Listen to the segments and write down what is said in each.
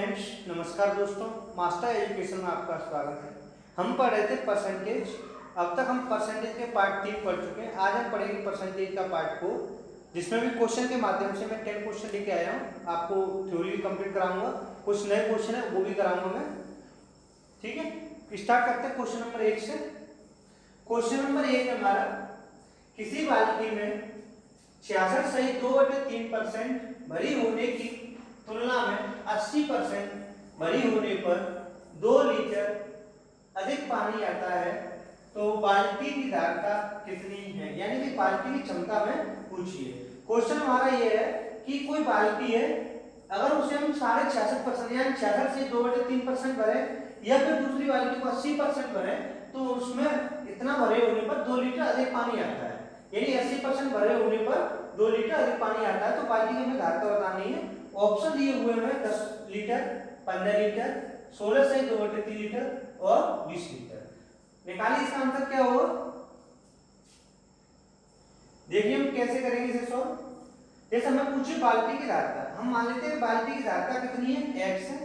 Friends, नमस्कार दोस्तों। Master education में आपका स्वागत है। हम पढ़ रहे थे परसेंटेज। अब तक हम परसेंटेज के पार्ट 3 पढ़ चुके हैं। आज हम पढ़ेंगे परसेंटेज का पार्ट 4, जिसमें भी क्वेश्चन के माध्यम से मैं 10 क्वेश्चन लेके आया हूँ। आपको थ्योरी भी कंप्लीट कराऊंगा, कुछ नए क्वेश्चन है वो भी कराऊंगा मैं। ठीक है, स्टार्ट करते हैं क्वेश्चन नंबर 1 से। क्वेश्चन नंबर 1 हमारा, किसी बाल्टी में 66.2/3% भरी होने की तुलना में 80% भरी होने पर 2 लीटर अधिक पानी आता है, तो बाल्टी की धारता कितनी है? यानी कि बाल्टी की क्षमता में पूछिए। क्वेश्चन हमारा ये है कि कोई बाल्टी है, अगर उसे हम 66.5% यानी 66 से 2/3% भरे, या फिर दूसरी बाल्टी को 80% भरे, तो उसमें इतना भरे होने पर 2 लीटर अधिक पानी आता है। यानी 80% भरे होने पर 2 लीटर अधिक पानी आता है, तो बाल्टी की हमें धारता बतानी है। ऑप्शन दिए हुए हैं 10 लीटर, 15 लीटर, 16 से 2/3 लीटर और 20 लीटर। निकालिए इसका आंसर क्या होगा। देखिए हम कैसे करेंगे इसे सॉल्व। जैसे हमें पूछी बाल्टी की धारता, हम मान लेते हैं बाल्टी की धारता कितनी है, x है।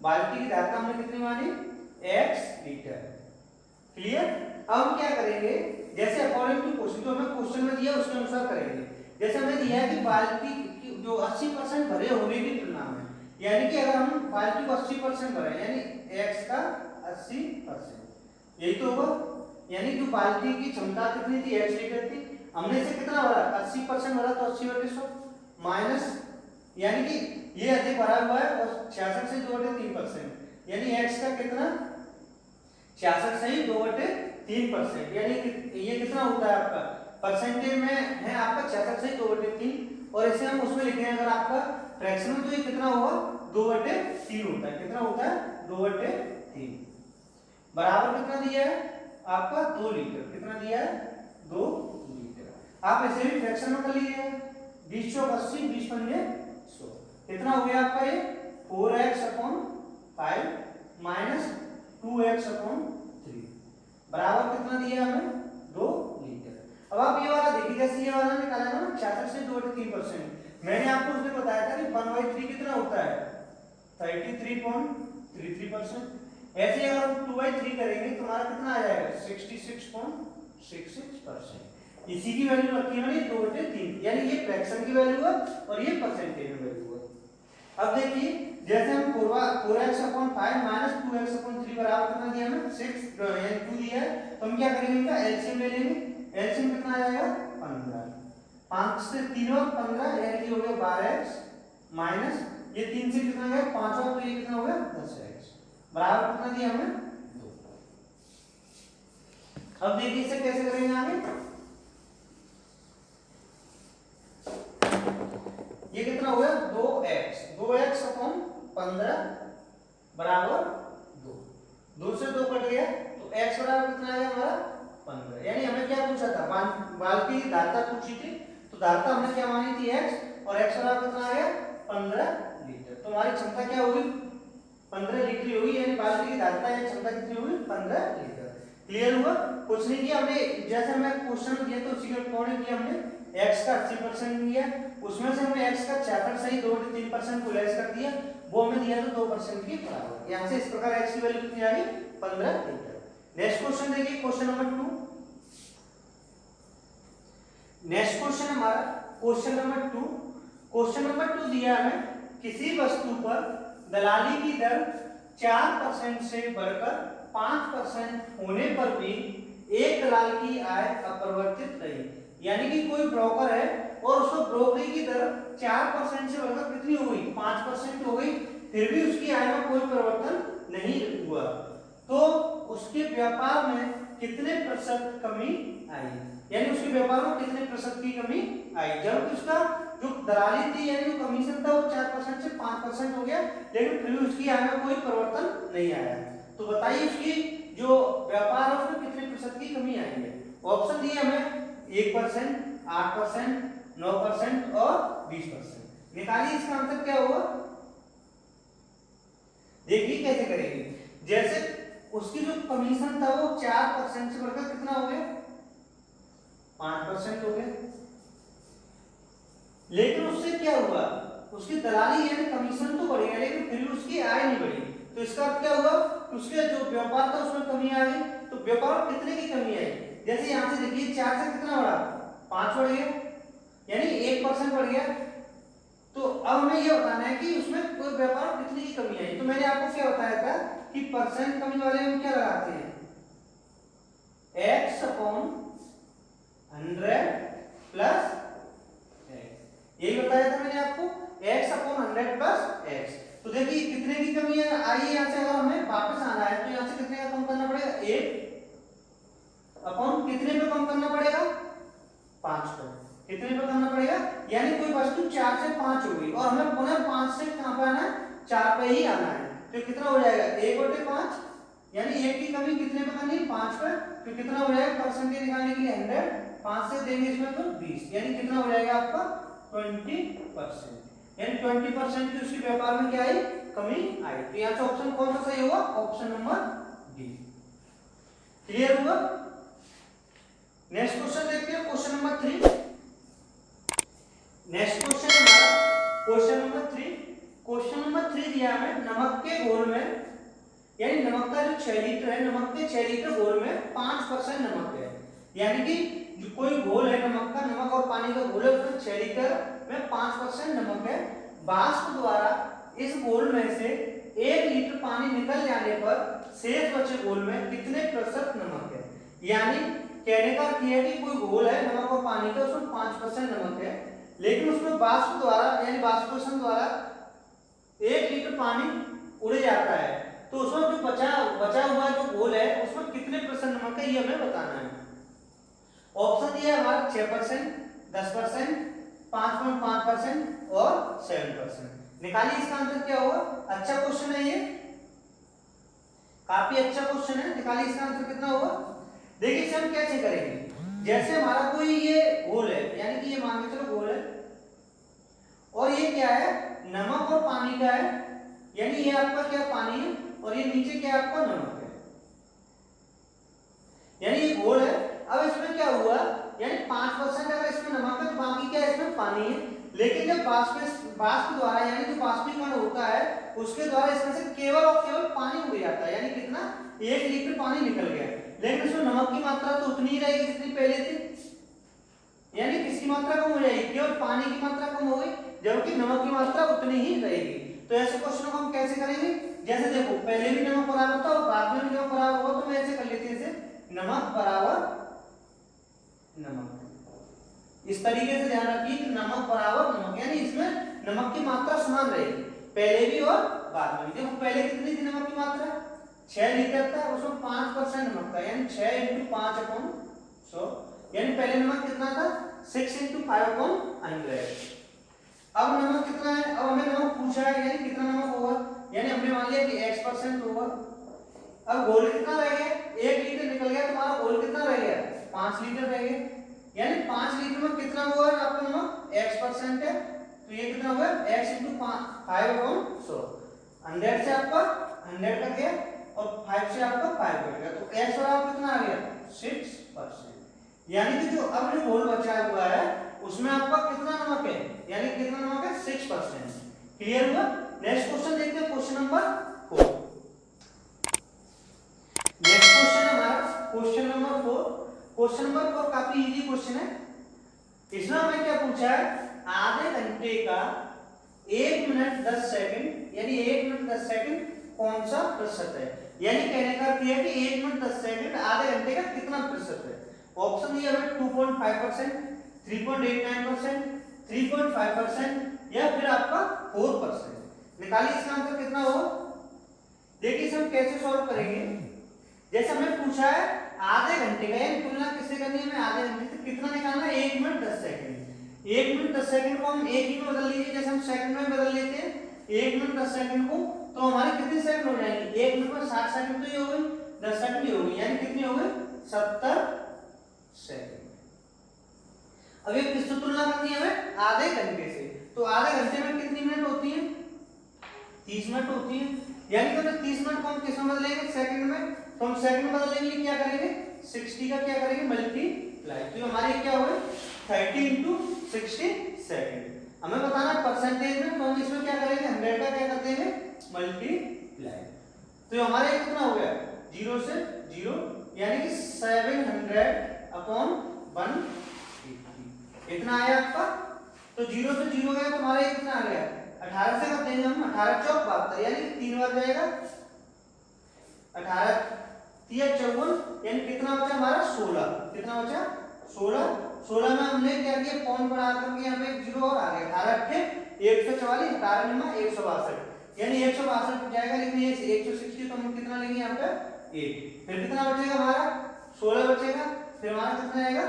बाल्टी की धारता हमने कितनी मानी, x लीटर। क्लियर। अब हम क्या करेंगे, जैसे अकॉर्डिंग टू क्वेश्चन, जो हमें क्वेश्चन में दिया उसके अनुसार करेंगे। जैसे हमें दिया है कि बाल्टी की जो 80% भरे होने की तुलना में, यानी कि अगर हम बाल्टी को 80% भरे, यानी x का 80%, यही तो होगा। यानी कि बाल्टी की क्षमता कितनी थी, x लीटर थी। हमने इसे कितना भरा, 80% भरा, तो 80/100 माइनस, यानी कि ये अधिक भरा हुआ है और 66 से 2/3%, यानी x का कितना, 66 से 2/3%, यानी ये कितना होता है आपका, परसेंटेज में है आपका 66 से 2/3, और इसे हम उसमें लिखें अगर आपका फ्रैक्शन में, तो ये कितना होगा, 2/3 होता है। कितना होता है, 2/3 बराबर कितना दिया है आपका, 2 लीटर। कितना दिया है, 2 लीटर। आप ऐसे भी फ्रैक्शन में कर लीजिए, 20 चौक 80, 20 पंजे 100। कितना हो गया आपका ये, 4x/5 माइनस 2x/3 बराबर कितना दिया हमें, 2 लीटर। अब आप ये वाला देखिए, जैसे ये वाला निकाला ना 66 से 2/3%, मैंने आपको उसने बताया था कि 1/3 कितना होता है, 33.33%। ऐसे अगर हम 2/3 करेंगे तो हमारा कितना आ जाएगा, 66.66%। इसी की वैल्यू रखी है मैंने 2/3, यानी ये फ्रैक्शन की वैल्यू है और ये परसेंटेज में वैल्यू है। अब देखिए, जैसे हम 4x/5 माइनस 2x/3 बराबर कितना दिया हमें, 6 यानी 2 दिया है, तो हम क्या करेंगे, इनका एलसीएम ले लेंगे। एलसीएम कितना आ जाएगा, 15। 5 से 3 और 15, यानी कि हो गया 12x माइनस ये 3 से कितना गया 5, और तो ये कितना हो गया 10x बराबर कितना दिया हमें, 2। अब देखिए इसे कैसे करेंगे आगे। ये कितना हो गया, 2x/15 बराबर 2। 2 से 2 कट गया, तो x बराबर कितना आया हमारा, 15। यानी हमें क्या पूछा था, बाल्टी की धारता पूछी थी, तो धारता हमने क्या मानी थी, x, और x बराबर कितना आ गया, 15 लीटर। तो हमारी क्षमता क्या होगी, 15 लीटर होगी, यानी बाल्टी की धारता या क्षमता कितनी होगी, 15 लीटर। क्लियर हुआ। कुछ नहीं किया हमने, जैसे हमें क्वेश्चन दिया तो उसी के अकॉर्डिंग किया हमने। x का 80% दिया, उसमें से हमने x का 66 से 2/3% को लेस कर दिया, वो हमें दिया तो 2% के बराबर। यहां से इस प्रकार x की वैल्यू कितनी आ गई, 15 लीटर। नेक्स्ट क्वेश्चन देखिए, क्वेश्चन नंबर 2। नेक्स्ट क्वेश्चन हमारा क्वेश्चन नंबर 2। क्वेश्चन नंबर 2 दिया है, किसी वस्तु पर दलाली की दर 4% से बढ़कर 5% होने पर भी एक दलाल की आय अपरिवर्तित रही। यानी कि कोई ब्रोकर है और उसको ब्रोकरी की दर 4% से बढ़कर कितनी हो गई, 5% हो गई, फिर भी उसकी आय में कोई परिवर्तन नहीं हुआ, तो उसके व्यापार में कितने प्रतिशत कमी आई। यानी उसके व्यापार में कितने प्रतिशत की कमी आई, जबकि उसका जो दलाली थी यानी जो कमीशन था वो 4% से 5% हो गया, लेकिन फिर भी उसकी आय में कोई परिवर्तन नहीं आया। तो बताइए उसकी जो व्यापार है उसमें कितने प्रतिशत की कमी आई है। ऑप्शन दिए हमें 1%, 8%, 9% और 20%। निकालिए इसका आंसर क्या होगा। देखिए कैसे करेंगे, जैसे उसकी जो कमीशन था वो 4% से बढ़कर कितना हो गया, 5% हो गया, लेकिन उससे क्या हुआ, उसकी दलाली यानी कमीशन तो बढ़ेगा लेकिन फिर भी उसकी आय नहीं बढ़ी। तो इसका अर्थ क्या हुआ, उसके जो व्यापार था उसमें कमी आ गई। तो व्यापार में कितने की कमी आई, जैसे यहाँ से देखिए 4 से कितना बढ़ा, 5 बढ़ गया, यानी 1% बढ़ गया। तो अब हमें ये बताना है कि उसमें कोई व्यापार में कितने की कमी आई। तो मैंने आपको क्या बताया था कि परसेंट कमी वाले हम क्या लगाते हैं, x अपॉन 100 प्लस x, यही बताया था मैंने आपको, x अपॉन 100 प्लस x। तो देखिए कितने की कमी है आई है, यहाँ से अगर हमें वापस आना है तो यहाँ से कितने का कम करना पड़ेगा, 1 अपॉन कितने पे कम करना पड़ेगा, 5 पे, कितने पे करना पड़ेगा, यानी कोई वस्तु 4 से 5 हो गई और हमें पुनः 5 से कहां पे आना है, 4 पे ही आना है। तो कितना हो जाएगा 1/5, यानी 1 की कमी कितने पे करनी है, 5 पे। तो कितना हो जाएगा, परसेंटेज निकालने के लिए 100 5 से देंगे इसमें तो 20, यानी कितना हो जाएगा आपका 20%, यानी 20% की उसके व्यापार में क्या आई, कमी आई। तो यहाँ से ऑप्शन कौन सा सही होगा, ऑप्शन नंबर डी। क्लियर हुआ। नेक्स्ट क्वेश्चन देखते हैं, क्वेश्चन नंबर 3। नेक्स्ट क्वेश्चन हमारा क्वेश्चन नंबर 3। क्वेश्चन नंबर 3 दिया है नमक के घोल में, यानी नमक का जो 6 लीटर है, नमक के 6 लीटर घोल में 5% नमक है, यानी कि कोई घोल है नमक का, नमक और पानी का घोल है, उसमें 6 लीटर में 5% नमक है। वाष्प द्वारा इस घोल में से 1 लीटर पानी निकल जाने पर शेष बचे घोल में कितने प्रतिशत नमक है। यानी कहने का अर्थ है कि कोई घोल है नमक और पानी का, उसमें 5% नमक है, लेकिन उसमें वाष्प द्वारा यानी वाष्पोषण द्वारा 1 लीटर पानी उड़ जाता है, तो उसमें जो बचा हुआ जो घोल है उसमें कितने प्रतिशत नमक है, ये हमें बताना है। ऑप्शन दिया है हमारा 6%, 10%, 5.5% और 7%। निकालिए इसका आंसर क्या होगा। अच्छा क्वेश्चन है ये, काफी अच्छा क्वेश्चन है। निकालिए इसका आंसर कितना होगा। देखिए इसे हम कैसे करेंगे, जैसे हमारा कोई ये घोल है, यानी कि ये मान के चलो घोल है और ये क्या है, नमक और पानी का है, यानी ये आपका क्या पानी है और ये नीचे क्या आपका नमक है, यानी ये घोल है। अब इसमें क्या हुआ, यानी 5% अगर इसमें नमक है तो बाकी क्या है, इसमें पानी है, लेकिन जब वाष्प द्वारा यानी जो वाष्पीकरण होता है उसके द्वारा इसमें से केवल और केवल पानी उड़ जाता है, यानी कितना, 1 लीटर पानी निकल गया, लेकिन इसमें नमक की मात्रा तो उतनी ही रहेगी जितनी पहले थी, यानी किसकी मात्रा कम हो जाएगी, केवल पानी की मात्रा कम हो गई, जबकि नमक की मात्रा उतनी ही रहेगी। तो ऐसे क्वेश्चन को हम कैसे करेंगे, जैसे देखो पहले भी नमक बराबर था और बाद में भी नमक बराबर हुआ, तो मैं ऐसे कर लेते हैं, इसे नमक बराबर नमक, इस तरीके से ध्यान रखिए कि नमक बराबर नमक, यानी इसमें नमक की मात्रा समान रहेगी पहले भी और बाद में। देखो पहले कितनी थी नमक की मात्रा, 6 लीटर था, उसमें 5% नमक था, यानी 6 × 5/100, यानी पहले नमक कितना था, 6 × 5/100। अब नमक कितना है, अब हमें नमक पूछा है, यानी कितना नमक होगा, यानी हमने मान लिया कि x% होगा। अब घोल कितना रह गया, 1 लीटर निकल गया, तुम्हारा घोल कितना रह गया, 5 लीटर रह गया, यानी 5 लीटर में कितना हुआ आपका नमक, x% है, तो ये कितना हुआ, x × 5/100, 100 से आपका 100 कट गया और 5 से आपका 5 कट गया, तो x बराबर कितना आ गया, 6%, यानी कि जो अब जो घोल बचा हुआ है उसमें आपका कितना नमक है, यानी कितना नमक है, 6%। क्लियर हुआ। नेक्स्ट क्वेश्चन देखते हैं, क्वेश्चन नंबर 4। नेक्स्ट क्वेश्चन हमारा क्वेश्चन नंबर 4। क्वेश्चन नंबर 4 काफी इजी क्वेश्चन है। इसमें हमें क्या पूछा है, आधे घंटे का 1 मिनट 10 सेकंड, यानी 1 मिनट 10 सेकंड कौन सा प्रतिशत है, यानी कहने का अर्थ है कि 1 मिनट 10 सेकंड आधे घंटे का कितना प्रतिशत है। ऑप्शन दिया है 2.5%, 3.89%, 3.5% या फिर आपका 4%। निकालिए इसका आंसर कितना होगा। देखिए इसे हम कैसे सॉल्व करेंगे, जैसे हमें पूछा है आधे घंटे का, यानी तुलना किससे करनी है, हमें आधे घंटे से कितना निकालना है, 1 मिनट 10 सेकंड। 1 मिनट 10 सेकंड को हम एक ही में बदल लीजिए, जैसे हम सेकंड में बदल लेते हैं 1 मिनट 10 सेकंड को, तो हमारे कितने सेकंड हो जाएंगे, 1 मिनट में 60 सेकंड तो ये हो गई, 10 सेकंड ये हो गई, यानी कितनी हो गई, 70 सेकंड। अब ये किससे तुलना करनी है हमें, आधे घंटे से, तो आधे घंटे में कितनी मिनट होती है, 30 मिनट होती है, यानी कि 30 मिनट को हम किस में बदलेंगे, सेकंड में, तो हम सेकंड में बदलने के लिए क्या करेंगे, 60 का क्या करेंगे, मल्टीप्लाई, तो हमारे क्या हुए 30 × 60 सेकंड। हमें बताना परसेंटेज में, तो हम इसमें क्या करेंगे 100 का क्या कर देंगे मल्टीप्लाई। तो हमारे कितना हो गया 0 से 0 यानी कि 700/180 इतना आया आपका। तो 0 से 0 गया तो हमारा कितना आ गया 18 से कर देंगे हम 18 चौक 72 यानी कि 3 बार जाएगा 18 3 54 यानी कितना बचा हमारा 16। कितना बचा 16। 16 में हमने क्या किया पॉइंट बढ़ा करके यहाँ पे एक 0 और आ गया 18 8 144 18 में 162 यानी 162 जाएगा, लेकिन ये 160 तो हम कितना लेंगे यहाँ पे 8। फिर कितना बचेगा हमारा 16 बचेगा, फिर हमारा कितना आएगा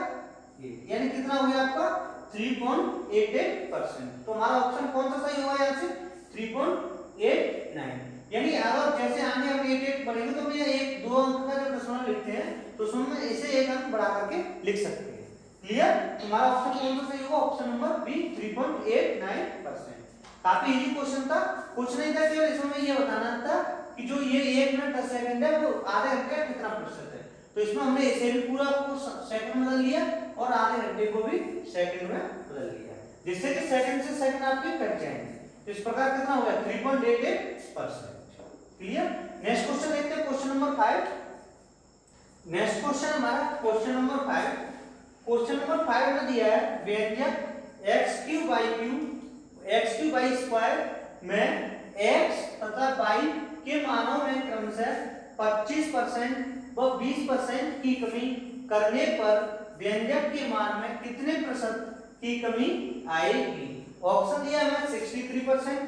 8 यानी कितना हो गया आपका 3.88%। तो हमारा ऑप्शन कौन सा सही हुआ यहाँ से 3.89। यानी अगर जैसे आगे हम 88 बढ़ेंगे तो भैया एक दो अंक का जब दशमलव लिखते हैं तो उसमें इसे एक अंक बढ़ा करके लिख सकते हैं। क्लियर। तुम्हारा ऑप्शन कौन सा सही होगा ऑप्शन नंबर बी 3.89%। काफी इजी क्वेश्चन था, कुछ नहीं था, केवल इसमें ये बताना था कि जो ये 1 मिनट 10 सेकंड है वो आधे घंटे का कितना प्रतिशत है। तो इसमें हमने इसे भी पूरा को सेकंड में बदल लिया और आधे घंटे को भी सेकंड में बदल लिया, जिससे कि सेकंड से सेकंड आपके कट जाएंगे। तो इस प्रकार कितना हो गया 3.88%। क्लियर। नेक्स्ट क्वेश्चन देखते हैं क्वेश्चन नंबर 5। नेक्स्ट क्वेश्चन हमारा क्वेश्चन नंबर 5। क्वेश्चन नंबर 5 में दिया है व्यंजक x³ में x तथा y के मानों में क्रमशः 25% व 20% की कमी करने पर व्यंजक के मान में कितने प्रतिशत की कमी आएगी। ऑप्शन दिया है 63%,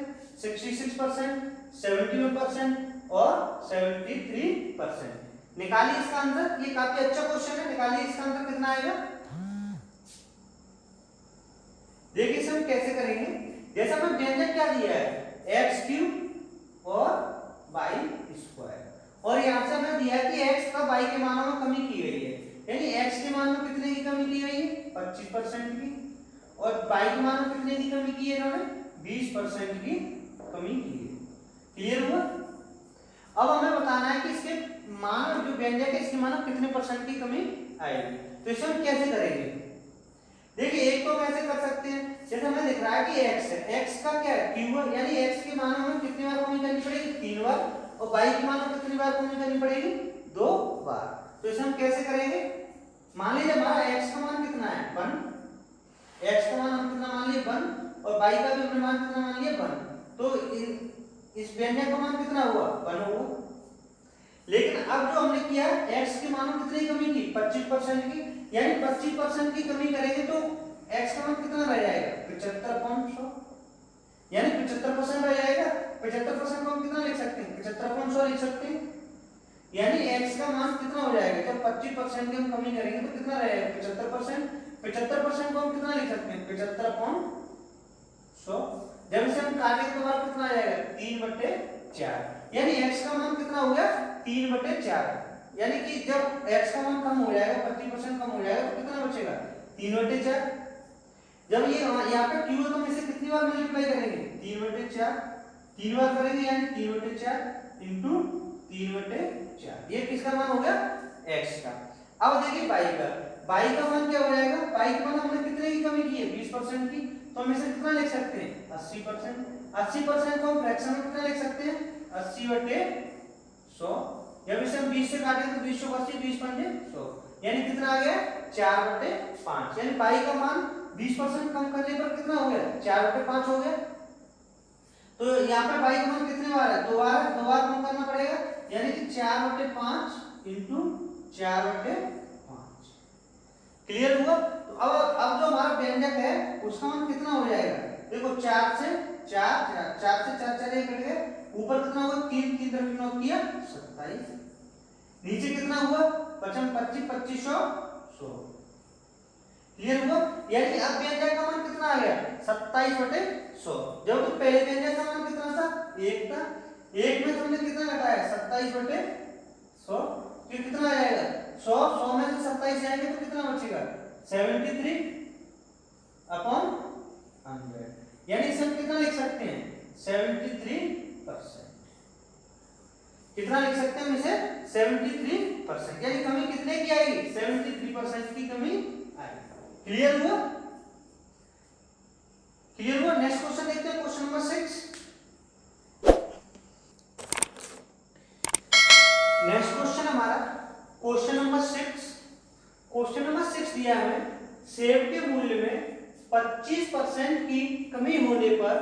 66%, 71% और 73%। निकालिए इसका आंसर। ये काफी अच्छा क्वेश्चन है, निकालिए इसका आंसर कितना आएगा। देखिए इसे हम कैसे करेंगे। जैसा हमें व्यंजक क्या दिया है x³ और y² और यहां से हमें दिया है कि x का y के मानों में कमी की गई है, यानी x के मान में कितने की कमी की गई है 25% की और y के मान में कितने की कमी की है इन्होंने 20% की कमी की है। क्लियर हुआ। अब हमें बताना है कि इसके मान जो व्यंजक है इसके मान में कितने परसेंट की कमी आएगी। तो इसे हम कैसे करेंगे। देखिए एक तो कैसे कर सकते हैं, जैसे हमें दिख रहा है कि x है, x का क्या है q है, यानी x के मानों में कितनी बार कमी करनी पड़ेगी 3 बार और y के मानों में कितनी बार कमी करनी पड़ेगी 2 बार। तो इसे हम कैसे करेंगे। मान लीजिए हमारा x का मान कितना है 1, x का मान हम कितना मान लिए 1 और y का भी हमने मान कितना मान लिया 1, तो इस व्यंजक का मान कितना हुआ 1 हुआ। लेकिन अब जो हमने किया x के मान में कितनी कमी की 25% की, यानी 25% की कमी करेंगे तो x का मान कितना रह जाएगा 75.100, यानी 75% रह जाएगा। 75% को हम कितना लिख सकते हैं 75.100 लिख सकते हैं, यानी x का मान कितना हो जाएगा जब 25% की हम कमी करेंगे तो कितना रहेगा 75%। 75% को हम कितना लिख सकते हैं 75.100। जब इसे हम काटेंगे तो हमारा कितना आ जाएगा 3/4, यानी x का मान कितना हो गया 3/4, यानी कि जब x का मान कम हो जाएगा 25% कम हो जाएगा तो कितना बचेगा 3/4। जब ये यहाँ पे q है तो हम इसे कितनी बार मल्टीप्लाई करेंगे 3/4, 3 बार करेंगे यानी 3/4 इंटू 3/4, ये किसका मान हो गया x का। अब देखिए y का मान क्या हो जाएगा, y का मान हमने कितने की कमी की है 20% की, तो हम इसे कितना लिख सकते हैं 80%। 80% को हम फ्रैक्शन में कितना लिख सकते हैं 80/100। जब इसे हम 20 से काटेंगे तो 20 को 80 20 पंजे 100, यानी कितना आ गया 4/5, यानी y का मान 20% कम करने पर कितना हो गया 4/5 हो गया। तो यहाँ पे y का मान कितने बार है 2 बार, 2 बार कम करना पड़ेगा, यानी कि 4/5 इंटू 4/5। क्लियर हुआ। तो अब जो हमारा व्यंजक है उसका मान कितना हो जाएगा, देखो 4 से 4 4 कट गए, ऊपर कितना हुआ 3 3 तरफ 9 किया 27, नीचे कितना हुआ 55 25 2500 100। क्लियर हुआ। यानी अब व्यंजक का मान कितना आ गया 27/100, जबकि पहले व्यंजक का मान कितना था 1 था, 1 में हमने कितना घटाया 27/100, फिर कितना आ जाएगा 100 में से 27 जाएंगे तो कितना बचेगा 73/100, यानी इसे हम कितना लिख सकते हैं 73%। कितना लिख सकते हैं हम इसे 73%, यानी कमी कितने की आएगी 73% की कमी आएगी। क्लियर हुआ। क्लियर हुआ? नेक्स्ट क्वेश्चन देखते हैं, क्वेश्चन नंबर 6। नेक्स्ट क्वेश्चन हमारा क्वेश्चन नंबर 6। क्वेश्चन नंबर 6 दिया है सेब के मूल्य में 25% की कमी होने पर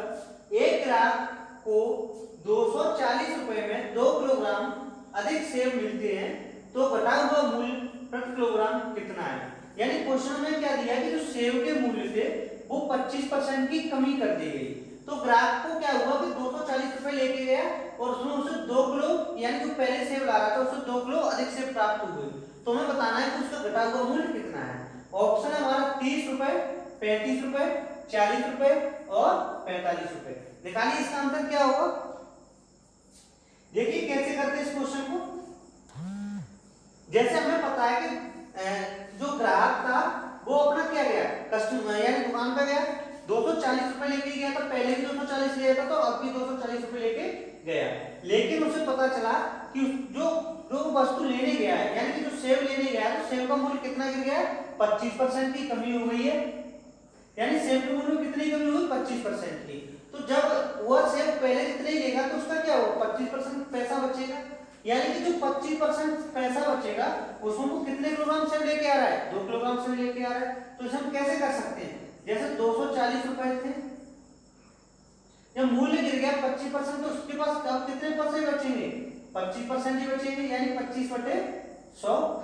एक ग्राहक को 240 रुपए में 2 किलोग्राम अधिक सेब मिलते हैं, तो घटा हुआ मूल्य प्रति किलोग्राम कितना है? यानी क्वेश्चन में क्या दिया है कि जो सेब के मूल्य थे वो 25% की कमी कर दी गई, तो ग्राहक को क्या हुआ कि 240 रुपए लेके गया और उसमें उसे 2 किलो यानी जो पहले सेब ला रहा था उसे 2 किलो अधिक सेब प्राप्त हुए, तो हमें बताना है कि उसका घटा हुआ मूल्य कितना है। ऑप्शन है हमारा 30 रुपए, 35 रुपए, 40 रुपए और 45 रुपए। निकालिए इसका आंसर क्या होगा। देखिए कैसे करते हैं इस क्वेश्चन को। जैसे हमें पता है कि जो ग्राहक था वो अपना क्या गया, कस्टमर यानी दुकान पे गया, 240 रुपए लेके गया था, पहले भी 240 लिया था तो अब भी 240 रुपए लेके गया, लेकिन उसे पता चला कि जो वस्तु लेने गया है यानी कि जो सेब लेने गया है तो सेब का मूल्य कितना गिर गया है, 25% की कमी हो गई है, यानी सेब के मूल्य में कितनी कमी हुई, 25% की। तो जब वह सेब पहले जितने ही लेगा तो उसका क्या होगा, 25% पैसा बचेगा, यानी कि जो 25% पैसा बचेगा उसमें वो कितने किलोग्राम सेब लेके आ रहा है, 2 किलोग्राम सेब लेके आ रहा है। तो इसे हम कैसे कर सकते हैं, जैसे 240 रुपए थे, जब मूल्य गिर गया 25% तो उसके पास अब कितने पैसे बचेंगे, 25% ही बचेंगे, यानी 25/100।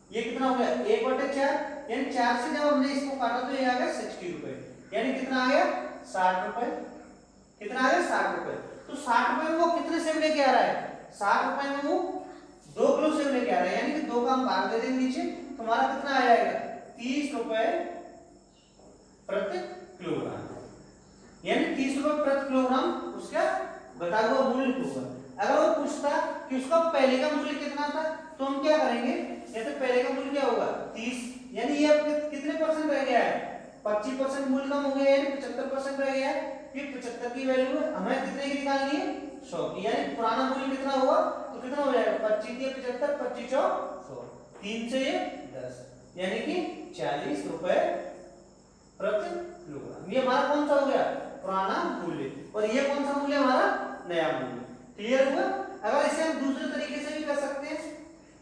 ये कितना हो गया, 1/4, यानी 4 से जब हमने इसको काटा तो ये आ गया 60 रुपए, यानी कितना आ गया 60 रुपए, कितना आ गया 60 रुपए। तो 60 रुपए में वो कितने सेब लेके आ रहा है, 60 रुपए में वो 2 किलो सेब लेके आ रहा है, यानी कि 2 का हम भाग दे देंगे नीचे, तो हमारा कितना आ जाएगा 30 रुपए प्रति किलोग्राम, यानी 30 रुपए प्रति किलोग्राम उसका घटा हुआ मूल्य होगा। अगर वो पूछता कि उसका पहले का मूल्य कितना था तो हम क्या करेंगे, जैसे पहले का मूल्य क्या होगा 30, यानी ये अब कितने परसेंट रह गया है, 25% मूल्य कम हो गया, यानी 75% रह गया है, ये 75 की वैल्यू हमें कितने की निकालनी है, 100 की, यानी पुराना मूल्य कितना हुआ तो कितना हो जाएगा 25 या 75, 25 और 100, 3 से ये 10, यानी कि 40 रुपए प्रति किलोग्राम। ये हमारा कौन सा हो गया, पुराना मूल्य, और ये कौन सा मूल्य हमारा, नया मूल्य। क्लियर हुआ? अगर इसे हम दूसरे तरीके से भी कर सकते हैं,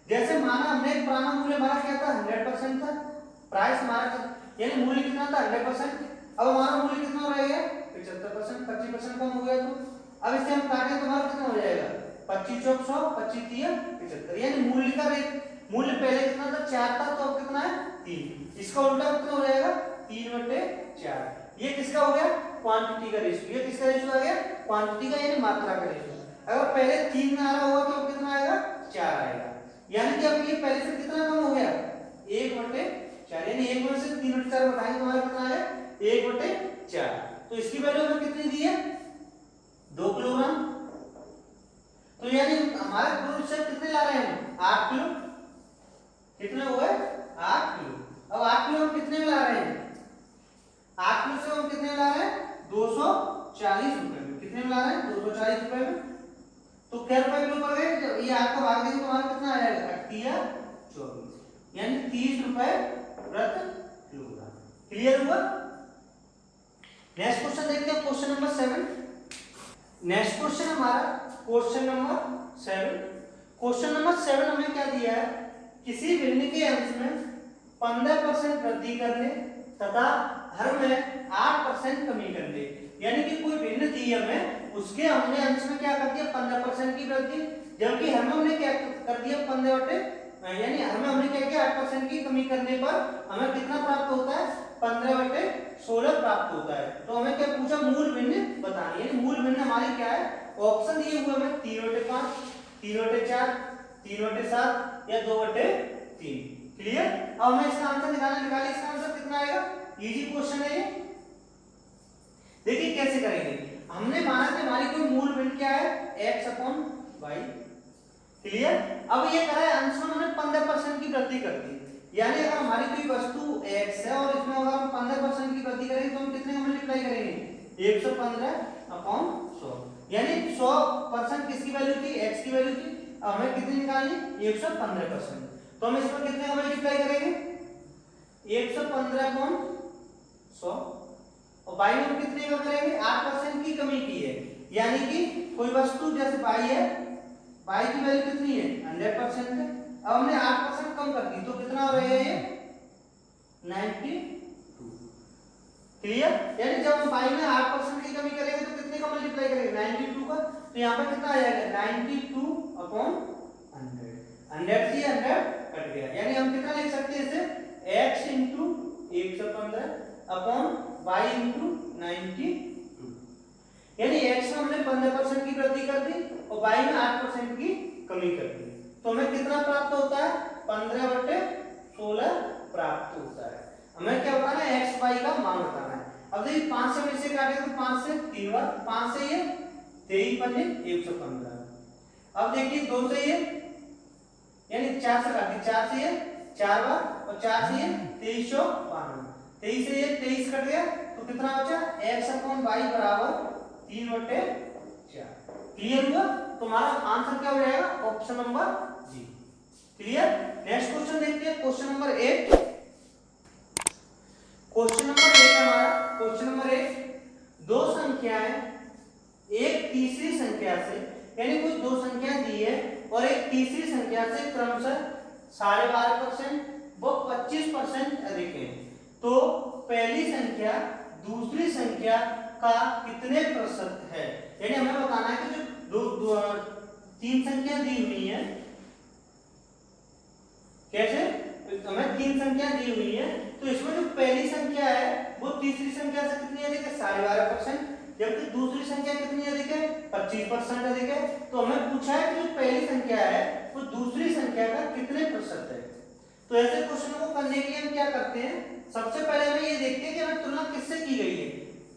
जैसे माना हमने पुराना मूल्य हमारा क्या था 100% था, प्राइस हमारा यानी मूल्य कितना था 100%, अब हमारा मूल्य कितना रह गया 75%, 25% कम हो गया, तो अब इसे हम काटें तो हमारा कितना हो जाएगा 25 चौक 100, 25 तिया 75, यानी मूल्य का रेट, मूल्य पहले कितना था 4 था तो अब कितना है 3, इसका उल्टा कितना हो जाएगा 3/4। ये किसका हो गया, क्वांटिटी का रेशियो, ये किसका रेशियो आ गया, क्वांटिटी का यानी मात्रा का रेशियो। अगर पहले 3 में आ रहा होगा तो कितना आएगा 4 आएगा, यानी कि अब ये पहले से कितना कम हो गया 1/4, यानी 1 में से 3/4 घटाएंगे तो हमारा कितना आएगा 1/4, तो इसकी वैल्यू हमें कितनी दी है 2 किलोग्राम, तो यानी हमारे ग्रुप से कितने ला रहे हैं 8 किलो, कितने हुए 8 किलो। अब 8 किलो हम कितने में ला रहे हैं, 8 किलो से हम कितने में ला रहे हैं 240 रुपए में, कितने में ला रहे हैं 240 रुपए में, तो क्या रुपए किलो पड़ गए, ये आपको भाग देंगे तो हमारा कितना आ जाएगा 24, यानी 30 रुपए प्रति किलोग्राम। क्लियर हुआ? नेक्स्ट क्वेश्चन देखते हैं, क्वेश्चन नंबर 7। नेक्स्ट क्वेश्चन हमारा क्वेश्चन नंबर 7। क्वेश्चन नंबर 7 हमें क्या दिया है, किसी भिन्न के अंश में 15% वृद्धि करने तथा हर में 8% कमी करने, यानी कि कोई भिन्न दी हमें, उसके हमने अंश में क्या कर दिया 15% की वृद्धि, जबकि हर में हमने क्या कर दिया 15 यानी हर में हमने क्या किया 8% की कमी करने पर हमें कितना प्राप्त होता है 15/16 प्राप्त होता है। तो हमें क्या पूछा, मूल भिन्न बतानी, यानी मूल भिन्न हमारी क्या है, ऑप्शन दिए हुए हमें 3/5, 3/4, 3/7 या 2/3। क्लियर? अब हमें इसका आंसर निकालिए, इसका आंसर कितना आएगा, इजी क्वेश्चन है ये। देखिए कैसे करेंगे, हमने माना कि हमारी कोई मूल भिन्न क्या है x/y। क्लियर? अब ये करा है अंश में हमने 15% की वृद्धि कर दी, यानी अगर हमारी कोई वस्तु x है और इसमें अगर हम 15% की वृद्धि करेंगे तो हम कितने का मल्टीप्लाई करेंगे 115/100, यानी 100% किसकी वैल्यू थी, x की वैल्यू थी, अब हमें कितनी निकालनी 115%, तो हम इसमें कितने का मल्टीप्लाई करेंगे 115/100, और बाई में हम कितने का करेंगे, 8% की कमी की है, यानी कि कोई वस्तु जैसे बाई है, बाई की वैल्यू कितनी है 100% है, अब हमने 8% कम कर दी तो कितना हो रहा है ये 92। क्लियर, यानी जब हम बाई में 8% की कमी करेंगे तो कितने का मल्टीप्लाई करेंगे 92 का, तो यहाँ पर कितना आ जाएगा 92 अपॉन 100, 100 से 100 कट गया, यानी हम कितना लिख सकते हैं इसे x into 115 upon y into 92, यानी x में हमने 15% की वृद्धि कर दी और y में 8% की कमी कर दी, तो हमें कितना प्राप्त होता है 15/16 प्राप्त होता है। हमें क्या बताना है x y का मान बताना है। अब देखिए 5 से हम इसे काटेंगे तो 5 से 3 बार, 5 से ये 23 पंजे 115, अब देखिए 2 से ये यानी 4 से काटिए, 4 से ये 4 बार और 4 से ये 2352, 23 से ये 23 कट गया तो कितना बचा x अपॉन y बराबर 3/4। क्लियर हुआ, तुम्हारा आंसर क्या हो जाएगा ऑप्शन नंबर जी। क्लियर, नेक्स्ट क्वेश्चन देखते हैं, क्वेश्चन नंबर 8। क्वेश्चन नंबर 8 हमारा, क्वेश्चन नंबर 8, दो संख्याएं एक तीसरी संख्या से, यानी कोई दो संख्या दी है और एक तीसरी संख्या से क्रमशः 12.5% व 25% अधिक है, तो पहली संख्या दूसरी संख्या का कितने प्रतिशत है, यानी हमें बताना है कि जो तीन संख्या दी हुई है, कैसे हमें तीन संख्या दी हुई है, तो इसमें जो पहली संख्या है वो तीसरी संख्या से कितनी अधिक है 12.5%, जबकि दूसरी संख्या कितनी अधिक है 25% अधिक है, तो हमें पूछा है कि जो पहली संख्या है वो दूसरी संख्या का कितने प्रतिशत है। तो ऐसे क्वेश्चन को करने के लिए हम क्या करते हैं, सबसे पहले हमें ये देखते हैं कि हमें तुलना किससे की गई है,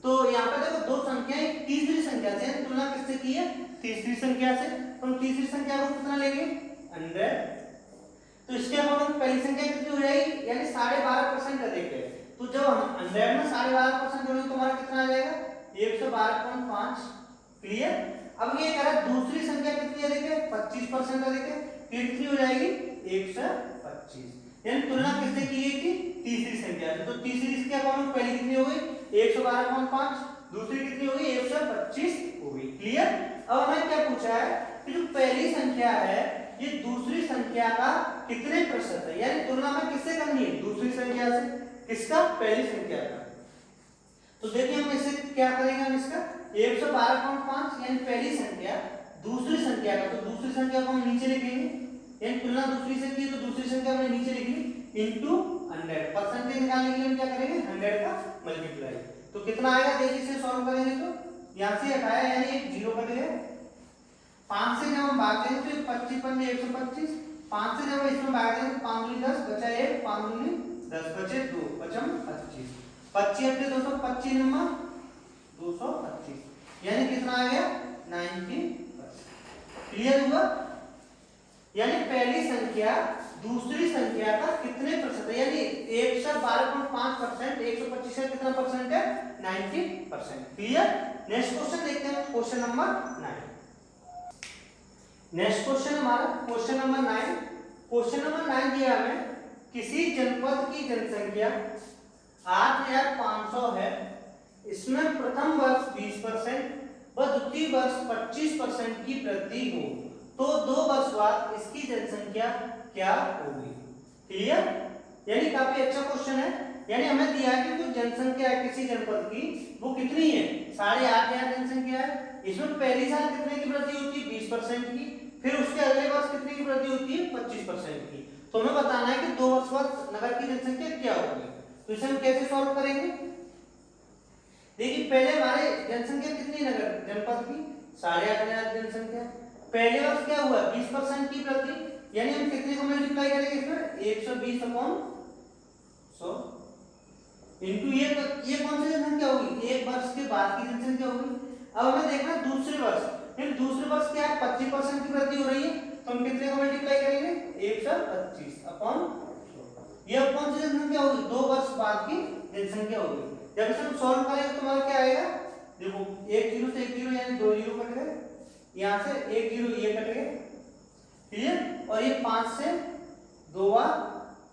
तो यहाँ पे देखो दो संख्याएं तीसरी संख्या से, तुलना किससे की है तीसरी संख्या से, तो हम तीसरी संख्या को कितना लेंगे 100, तो इसके अकॉर्डिंग पहली संख्या कितनी हो जाएगी यानी 12.5% अधिक है, तो जब हम 100 में 12.5% जोड़ेंगे तो हमारा कितना आ जाएगा 112.5। क्लियर, अब ये कह रहा दूसरी संख्या कितनी अधिक है 25% अधिक है, तो ये कितनी हो जाएगी 125, यानी तुलना किससे की गई थी तीसरी संख्या से, तो तीसरी इसके अकॉर्डिंग पहली कितनी हो गई 112.5, दूसरी कितनी हो गई 125 हो गई। क्लियर, अब हमें क्या पूछा है कि जो पहली संख्या है ये दूसरी संख्या का कितने प्रतिशत है, यानी तुलना में किससे करनी है दूसरी संख्या से, किसका पहली संख्या का, तो देखिए हम इसे क्या करेंगे, हम इसका 112.5 यानी पहली संख्या दूसरी संख्या का, तो दूसरी संख्या को हम नीचे लिखेंगे, यानी तुलना दूसरी से की तो दूसरी संख्या हमने नीचे लिख ली इनटू 100, परसेंटेज निकालने के लिए हम क्या करेंगे 100 का मल्टीप्लाई, तो कितना आएगा देखिए इसे सॉल्व करेंगे तो यहां से हटाया यानी एक जीरो कट गया, 5 से जब हम भाग देंगे तो 25 पंजे 125, 5 से जब इसमें भाग देंगे तो 5 दूनी 10 बचा 1, 5 दूनी 10 बचे 2, बचम 25, 25 अपने 225 नंबर 225, यानी कितना आ गया 90%। क्लियर हुआ, यानी पहली संख्या दूसरी संख्या का कितने प्रतिशत है, यानी 112.5%, 125 से कितना परसेंट है 90%। क्लियर, नेक्स्ट क्वेश्चन देखते हैं, क्वेश्चन नंबर 9। नेक्स्ट क्वेश्चन हमारा क्वेश्चन नंबर 9, क्वेश्चन नंबर 9 दिया हमें किसी जनपद की जनसंख्या 8500 है, इसमें प्रथम वर्ष 20% व द्वितीय वर्ष 25% की वृद्धि हो, तो 2 वर्ष बाद इसकी जनसंख्या क्या होगी। क्लियर, यानी काफी अच्छा क्वेश्चन है, यानी हमें दिया है कि जो जनसंख्या है किसी जनपद की वो कितनी है 8.5 जनसंख्या है, इसमें पहली साल कितने की वृद्धि होती है 20% की, फिर उसके अगले वर्ष कितने की वृद्धि होती है 25% की, तो हमें बताना है कि 2 वर्ष बाद नगर की जनसंख्या क्या होगी, तो इसे हम कैसे सॉल्व करेंगे। देखिए पहले हमारे जनसंख्या कितनी नगर जनपद की 8.5 जनसंख्या, पहले वर्ष क्या हुआ 20% की वृद्धि, यानी हम कितने को मल्टीप्लाई करेंगे इसमें 120/100 इनटू ये कौन सी जनसंख्या होगी एक वर्ष के बाद की जनसंख्या होगी। अब हमें देखना दूसरे वर्ष, फिर दूसरे वर्ष क्या है 25% की वृद्धि हो रही है, तो हम कितने को मल्टीप्लाई करेंगे 125/100, ये अब कौन सी जनसंख्या होगी 2 वर्ष बाद की जनसंख्या होगी। जब इसे हम सॉल्व करेंगे तो हमारा क्या आएगा, देखो एक जीरो से एक जीरो यानी 2 जीरो कट गए, यहाँ से एक जीरो ये कट गए, क्लियर, और ये 5 से 2 बार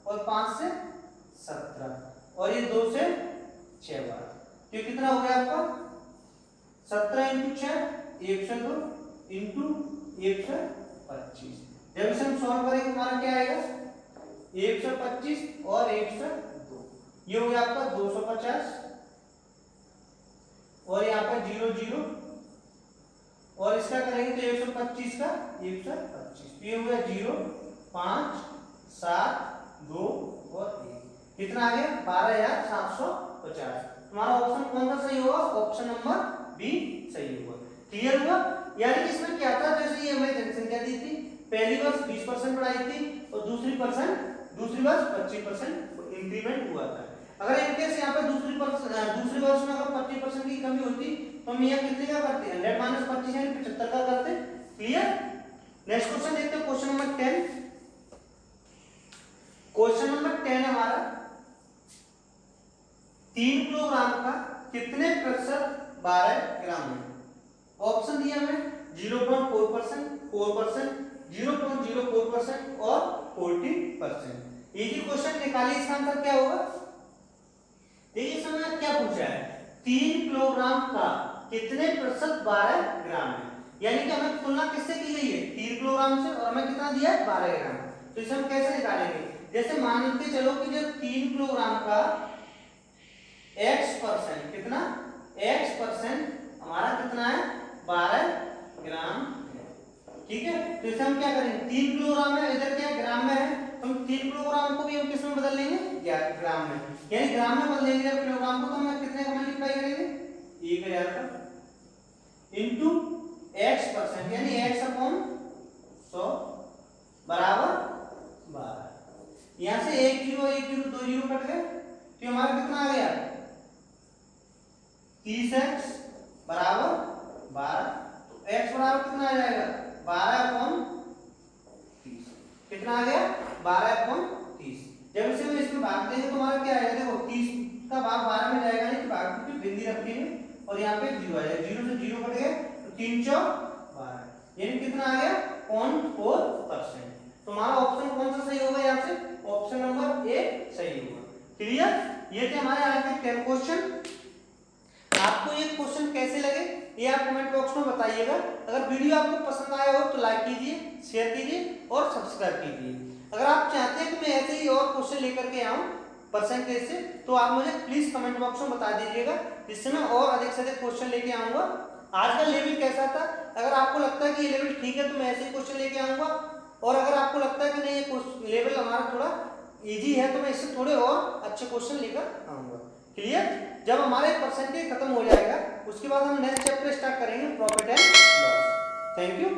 और 5 से 17 और ये 2 से 6 बार, तो कितना हो गया आपका 17 इंटू 6 102 इंटू 125। जब इसे हम सॉल्व करेंगे हमारा क्या आएगा 125 और 102, ये हो गया आपका 250 और यहाँ पर 0 0 और इसका करेंगे तो 125 का 125, ये हो गया 0 5 7 2 और 1, कितना आ गया 12,750। तुम्हारा ऑप्शन कौन सा सही होगा, ऑप्शन नंबर बी सही होगा। क्लियर हुआ। यानी कि इसमें क्या था, जैसे ये हमें जनसंख्या दी थी, पहली वर्ष 20% बढ़ाई थी और दूसरी वर्ष 25% इंक्रीमेंट हुआ था। अगर इनकेस यहाँ पे दूसरी वर्ष में अगर 25% की कमी होती तो हम यहाँ कितने का करते, 100 माइनस 25 यानी 75 का करते। क्लियर। नेक्स्ट क्वेश्चन देखते हैं, क्वेश्चन नंबर 10। क्वेश्चन नंबर 10 हमारा 3 किलोग्राम का कितने प्रतिशत 12 ग्राम है। ऑप्शन दिया हमें 0.4%, 4%, 0.04% और 40%। इजी क्वेश्चन निकालिए, इसका आंसर क्या होगा। देखिए समय क्या पूछा है, 3 किलोग्राम का कितने प्रतिशत 12 ग्राम है, यानी कि हमें तुलना किससे की गई है 3 किलोग्राम से, और हमें कितना दिया है 12 ग्राम। तो इसे हम कैसे निकालेंगे, जैसे मान के चलो कि जो 3 किलोग्राम का x% कितना, x% हमारा कितना है 12 ग्राम है। ठीक है, तो इसे हम क्या करेंगे, 3 किलोग्राम है, इधर क्या ग्राम में है, तो हम 3 किलोग्राम को भी हम किस में बदल लेंगे, ग्राम में, यानी ग्राम में बदलेंगे जब किलोग्राम को, तो हम कितने का मल्टीप्लाई करेंगे 1000 का इंटू x% यानी x/100 बराबर 12। यहां से 1 0 1 0 2 0 कट गए, तो हमारा कितना आ गया 30x बराबर 12। तो x बराबर कितना आ जाएगा 12/30, कितना आ गया 12/30। जब इसे हम इसमें भाग देंगे तो हमारा क्या आएगा, देखो 30 का भाग 12 में जाएगा नहीं, तो भाग की बिंदी रखेंगे और यहाँ पे 0 आ जाएगा, 0 से 0 कट गया तो 3 4 12, यानी कितना आ गया 0.4%। तो हमारा ऑप्शन कौन सा सही होगा, यहाँ से ऑप्शन नंबर ए सही होगा। क्लियर। ये थे हमारे आज के 10 क्वेश्चन। आपको ये क्वेश्चन कैसे लगे ये आप कमेंट बॉक्स में बताइएगा। अगर वीडियो आपको पसंद आया हो तो लाइक कीजिए, शेयर कीजिए और सब्सक्राइब कीजिए। अगर आप चाहते हैं कि मैं ऐसे ही और क्वेश्चन लेकर के आऊं परसेंटेज से, तो आप मुझे प्लीज कमेंट बॉक्स में बता दीजिएगा, जिससे मैं और अधिक से अधिक क्वेश्चन लेके आऊंगा। आज का लेवल कैसा था, अगर आपको लगता है कि ये लेवल ठीक है तो मैं ऐसे ही क्वेश्चन लेके आऊंगा, और अगर आपको लगता है कि नहीं ये लेवल हमारा थोड़ा इजी है तो मैं इससे थोड़े और अच्छे क्वेश्चन लेकर आऊंगा। क्लियर। जब हमारे परसेंटेज खत्म हो जाएगा उसके बाद हम नेक्स्ट चैप्टर स्टार्ट करेंगे profit and loss. Thank you.